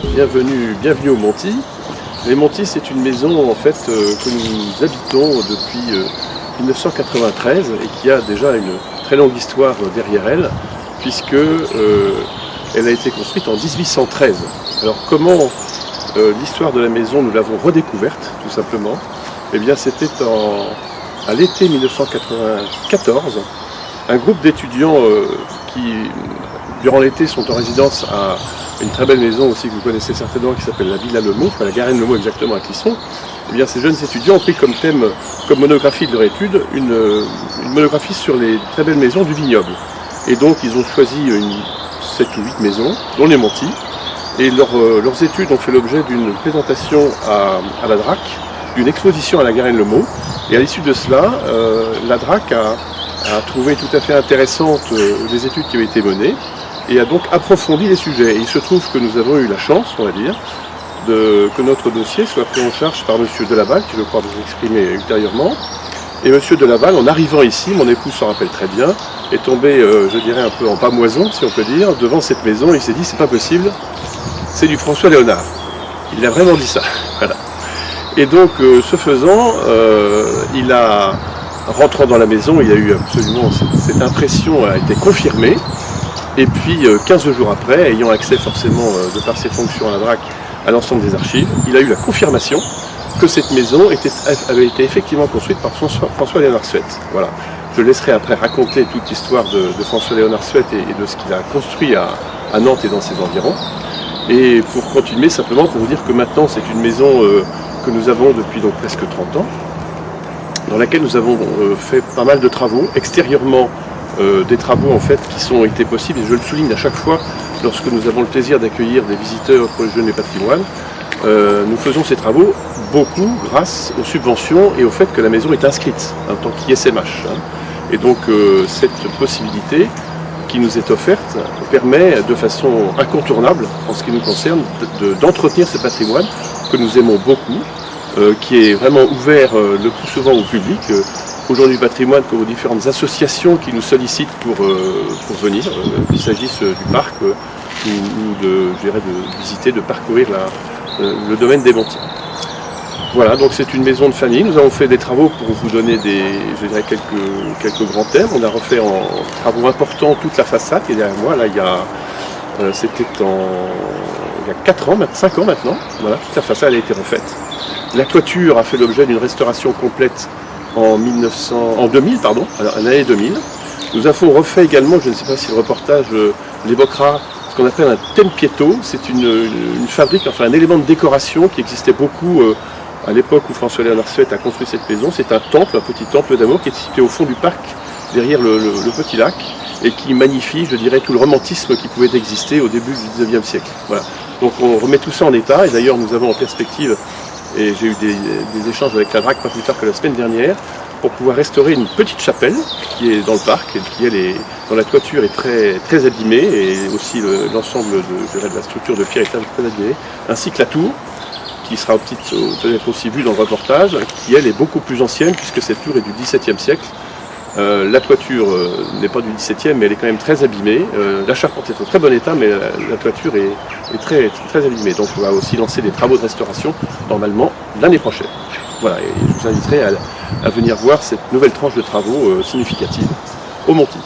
bienvenue au Monty. Les Monty, c'est une maison en fait que nous habitons depuis 1993 et qui a déjà une très longue histoire derrière elle, puisque elle a été construite en 1813. Alors comment l'histoire de la maison, nous l'avons redécouverte tout simplement? Eh bien c'était à l'été 1994, un groupe d'étudiants qui durant l'été sont en résidence à une très belle maison aussi que vous connaissez certainement qui s'appelle la Villa Le Maux, enfin la Garenne Le Maux exactement à Clisson. Eh bien ces jeunes étudiants ont pris comme thème, comme monographie de leur étude, une monographie sur les très belles maisons du vignoble. Et donc ils ont choisi 7 ou 8 maisons, dont les Monty, et leurs études ont fait l'objet d'une présentation à la DRAC, d'une exposition à la Garenne Le Maux. Et à l'issue de cela, la DRAC a trouvé tout à fait intéressantes les études qui avaient été menées et a donc approfondi les sujets. Et il se trouve que nous avons eu la chance, on va dire, que notre dossier soit pris en charge par M. Delaval, qui je crois vous exprimer ultérieurement. Et M. Delaval, en arrivant ici, mon épouse s'en rappelle très bien, est tombé, je dirais, un peu en pamoison, si on peut dire, devant cette maison. Il s'est dit, c'est pas possible, c'est du François Léonard. Il a vraiment dit ça. Voilà. Et donc, ce faisant, rentrant dans la maison, il a eu absolument, cette impression a été confirmée. Et puis, 15 jours après, ayant accès forcément, de par ses fonctions à la DRAC, à l'ensemble des archives, il a eu la confirmation que cette maison avait été effectivement construite par François-Léonard Suette. Voilà. Je laisserai après raconter toute l'histoire de François-Léonard Suette et de ce qu'il a construit à Nantes et dans ses environs. Et pour continuer, simplement pour vous dire que maintenant, c'est une maison que nous avons depuis donc presque 30 ans, dans laquelle nous avons fait pas mal de travaux, extérieurement des travaux en fait qui ont été possibles, et je le souligne à chaque fois lorsque nous avons le plaisir d'accueillir des visiteurs pour les Jeunes du patrimoine. Nous faisons ces travaux beaucoup grâce aux subventions et au fait que la maison est inscrite en tant qu'ISMH. Et donc cette possibilité qui nous est offerte permet de façon incontournable, en ce qui nous concerne, d'entretenir ce patrimoine que nous aimons beaucoup, qui est vraiment ouvert le plus souvent au public, aujourd'hui patrimoine, comme aux différentes associations qui nous sollicitent pour venir, qu'il s'agisse du parc ou de visiter, de parcourir le domaine des Monty. Voilà, donc c'est une maison de famille. Nous avons fait des travaux pour vous donner quelques grands thèmes. On a refait en travaux importants toute la façade qui est derrière moi. Là, c'était il y a 4 ans, 5 ans maintenant. Voilà, toute la façade a été refaite. La toiture a fait l'objet d'une restauration complète en 2000, en l'année 2000. Nous avons refait également, je ne sais pas si le reportage l'évoquera, ce qu'on appelle un tempietto. C'est une fabrique, enfin un élément de décoration qui existait beaucoup à l'époque où François-Léonard Suette a construit cette maison. C'est un temple, un petit temple d'amour qui est situé au fond du parc, derrière le petit lac, et qui magnifie, je dirais, tout le romantisme qui pouvait exister au début du 19e siècle. Voilà. Donc on remet tout ça en état, et d'ailleurs nous avons en perspective, et j'ai eu des échanges avec la DRAC pas plus tard que la semaine dernière, pour pouvoir restaurer une petite chapelle qui est dans le parc, et qui dont la toiture est très, très abîmée, et aussi l'ensemble de la structure de pierre est très abîmée, ainsi que la tour, qui sera peut-être aussi vue dans le reportage, qui elle est beaucoup plus ancienne, puisque cette tour est du XVIIe siècle. La toiture n'est pas du XVIIe, mais elle est quand même très abîmée. La charpente est en très bon état, mais la toiture est très, très abîmée. Donc on va aussi lancer des travaux de restauration, normalement, l'année prochaine. Voilà, et je vous inviterai à venir voir cette nouvelle tranche de travaux significative au Monty.